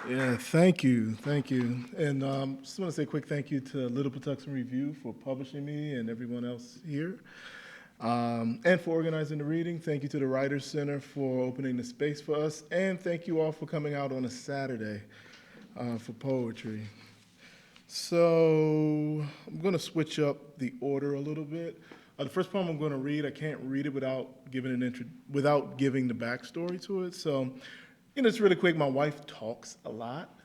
Yeah, thank you, thank you. And just want to say a quick thank you to Little Patuxent Review for publishing me and everyone else here, and for organizing the reading. Thank you to the Writers Center for opening the space for us, and thank you all for coming out on a Saturday for poetry. So I'm going to switch up the order a little bit. The first poem I'm going to read, I can't read it without giving without giving the backstory to it. So, it's really quick. My wife talks a lot,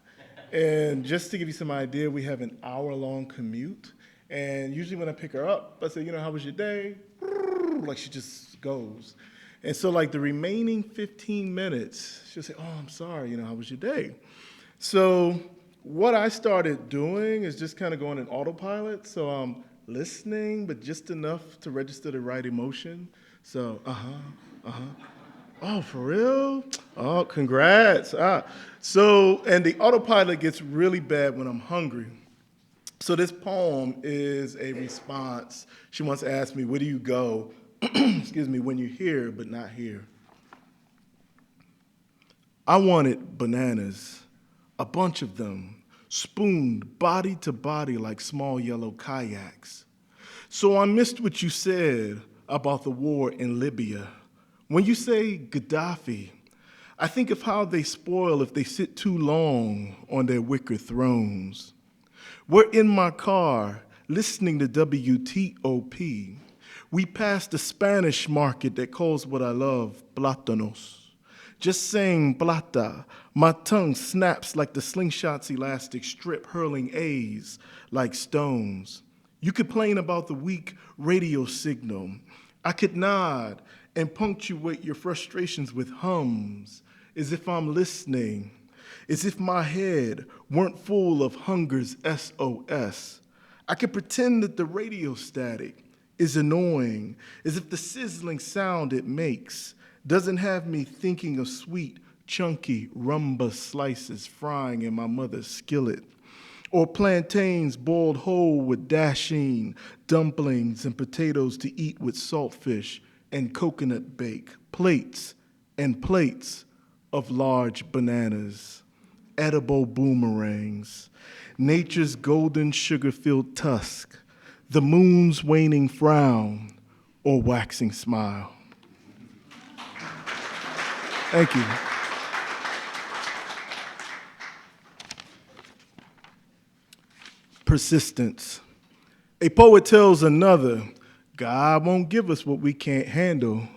and just to give you some idea, we have an hour-long commute. And usually when I pick her up, I say, how was your day? Like she just goes. And so like the remaining 15 minutes, she'll say, oh, I'm sorry, how was your day? So what I started doing is just kind of going in autopilot. So I'm listening, but just enough to register the right emotion. So, oh, for real? Oh, congrats. And the autopilot gets really bad when I'm hungry. So this poem is a response. She once asked me, where do you go, excuse me, when you're here but not here? I wanted bananas, a bunch of them, spooned body to body like small yellow kayaks. So I missed what you said about the war in Libya. When you say Gaddafi, I think of how they spoil if they sit too long on their wicker thrones. We're in my car listening to WTOP. We passed the Spanish market that calls what I love plátanos. Just saying plata, my tongue snaps like the slingshot's elastic strip hurling A's like stones. You complain about the weak radio signal. I could nod and punctuate your frustrations with hums, as if I'm listening, as if my head weren't full of hunger's SOS. I could pretend that the radio static is annoying, as if the sizzling sound it makes doesn't have me thinking of sweet, chunky rumba slices frying in my mother's skillet, or plantains boiled whole with dasheen, dumplings and potatoes to eat with saltfish and coconut bake, plates and plates of large bananas, edible boomerangs, nature's golden sugar-filled tusk, the moon's waning frown or waxing smile. Thank you. Persistence. A poet tells another, God won't give us what we can't handle,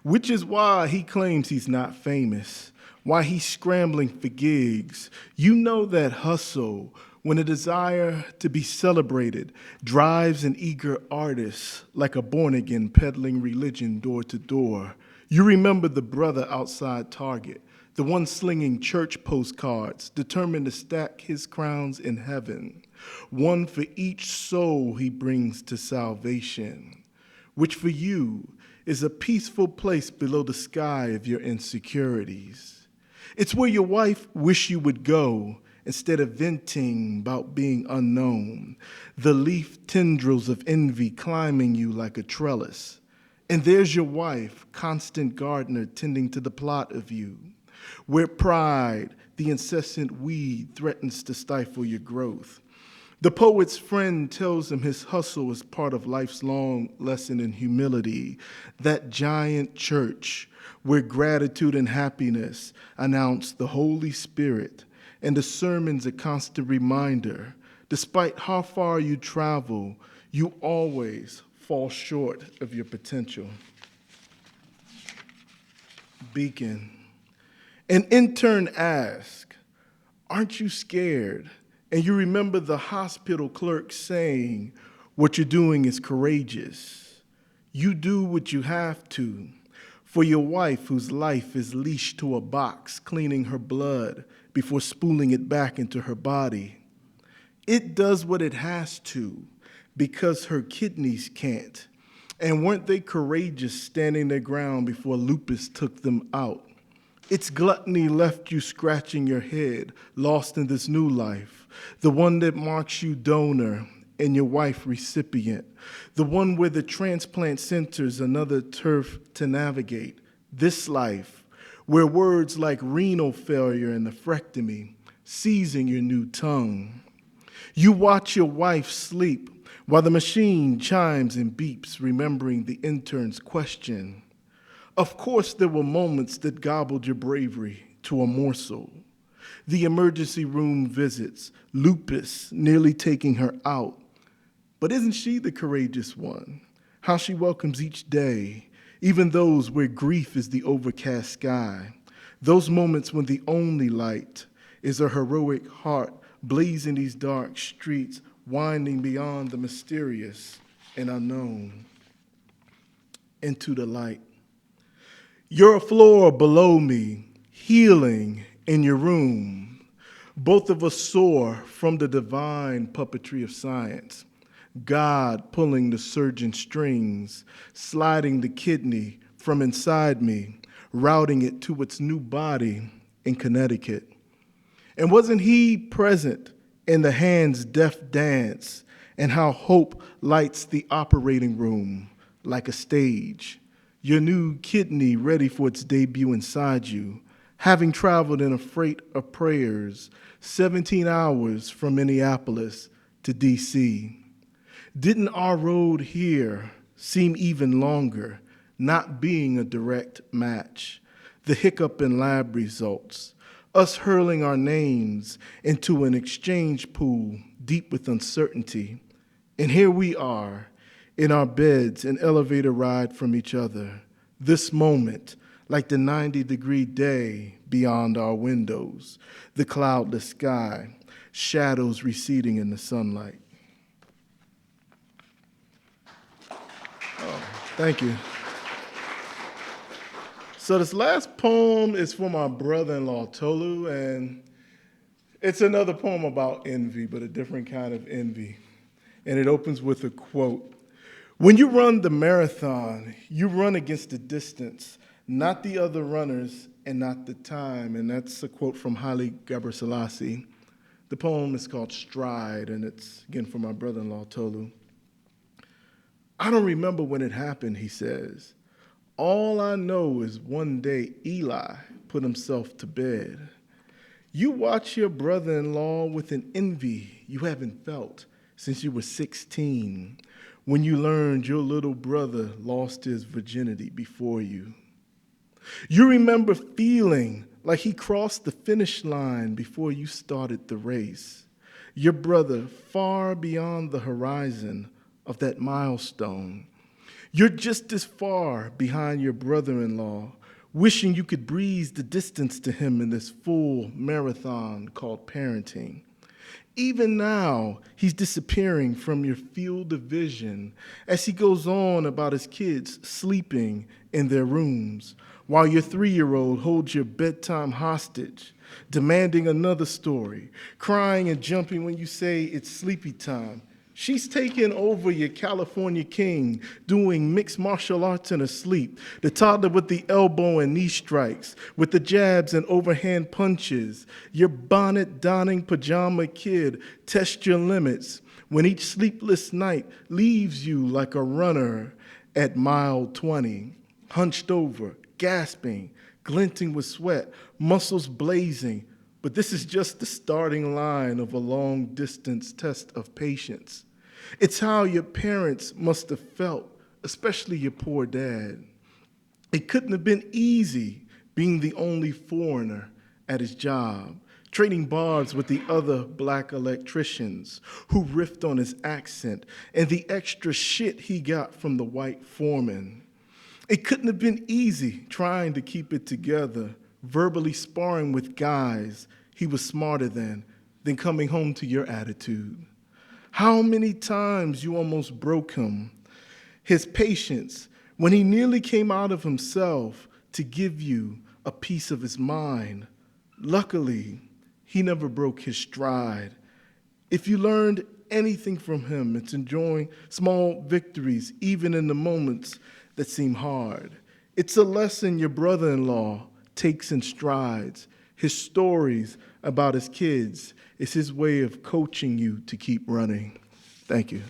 which is why he claims he's not famous, why he's scrambling for gigs. You know that hustle when a desire to be celebrated drives an eager artist like a born-again peddling religion door to door. You remember the brother outside Target, the one slinging church postcards, determined to stack his crowns in heaven, one for each soul he brings to salvation, which for you is a peaceful place below the sky of your insecurities. It's where your wife wish you would go instead of venting about being unknown, the leaf tendrils of envy climbing you like a trellis. And there's your wife, constant gardener, tending to the plot of you, where pride, the incessant weed, threatens to stifle your growth. The poet's friend tells him his hustle is part of life's long lesson in humility, that giant church where gratitude and happiness announce the Holy Spirit, and the sermon's a constant reminder, despite how far you travel, you always fall short of your potential. Beacon. An intern asked, aren't you scared? And you remember the hospital clerk saying, what you're doing is courageous. You do what you have to for your wife whose life is leashed to a box, cleaning her blood before spooling it back into her body. It does what it has to because her kidneys can't. And weren't they courageous standing their ground before lupus took them out? Its gluttony left you scratching your head, lost in this new life, the one that marks you donor and your wife recipient, the one where the transplant center's another turf to navigate, this life where words like renal failure and nephrectomy seizing your new tongue. You watch your wife sleep while the machine chimes and beeps, remembering the intern's question. Of course, there were moments that gobbled your bravery to a morsel. The emergency room visits, lupus nearly taking her out. But isn't she the courageous one? How she welcomes each day, even those where grief is the overcast sky. Those moments when the only light is a heroic heart blazing these dark streets, winding beyond the mysterious and unknown into the light. You're a floor below me, healing in your room. Both of us soar from the divine puppetry of science. God pulling the surgeon strings, sliding the kidney from inside me, routing it to its new body in Connecticut. And wasn't he present in the hands' deft dance and how hope lights the operating room like a stage? Your new kidney ready for its debut inside you, having traveled in a freight of prayers 17 hours from Minneapolis to D.C. Didn't our road here seem even longer, not being a direct match? The hiccup in lab results, us hurling our names into an exchange pool deep with uncertainty. And here we are, in our beds, an elevator ride from each other. This moment, like the 90-degree day beyond our windows, the cloudless sky, shadows receding in the sunlight. Oh, thank you. So this last poem is for my brother-in-law, Tolu, and it's another poem about envy, but a different kind of envy. And it opens with a quote. When you run the marathon, you run against the distance, not the other runners and not the time. And that's a quote from Haile Gebrselassie. The poem is called Stride, and it's, again, for my brother-in-law, Tolu. I don't remember when it happened, he says. All I know is one day Eli put himself to bed. You watch your brother-in-law with an envy you haven't felt since you were 16, when you learned your little brother lost his virginity before you. You remember feeling like he crossed the finish line before you started the race. Your brother far beyond the horizon of that milestone. You're just as far behind your brother-in-law, wishing you could breeze the distance to him in this full marathon called parenting. Even now, he's disappearing from your field of vision as he goes on about his kids sleeping in their rooms, while your 3-year-old holds your bedtime hostage, demanding another story, crying and jumping when you say it's sleepy time. She's taken over your California king, doing mixed martial arts in her sleep, the toddler with the elbow and knee strikes, with the jabs and overhand punches. Your bonnet-donning pajama kid tests your limits when each sleepless night leaves you like a runner at mile 20, hunched over, gasping, glinting with sweat, muscles blazing. But this is just the starting line of a long-distance test of patience. It's how your parents must have felt, especially your poor dad. It couldn't have been easy being the only foreigner at his job, trading barbs with the other black electricians who riffed on his accent and the extra shit he got from the white foreman. It couldn't have been easy trying to keep it together, verbally sparring with guys he was smarter than, then coming home to your attitude. How many times you almost broke him, his patience, when he nearly came out of himself to give you a piece of his mind. Luckily, he never broke his stride. If you learned anything from him, it's enjoying small victories, even in the moments that seem hard. It's a lesson your brother-in-law takes in strides. His stories about his kids is his way of coaching you to keep running. Thank you.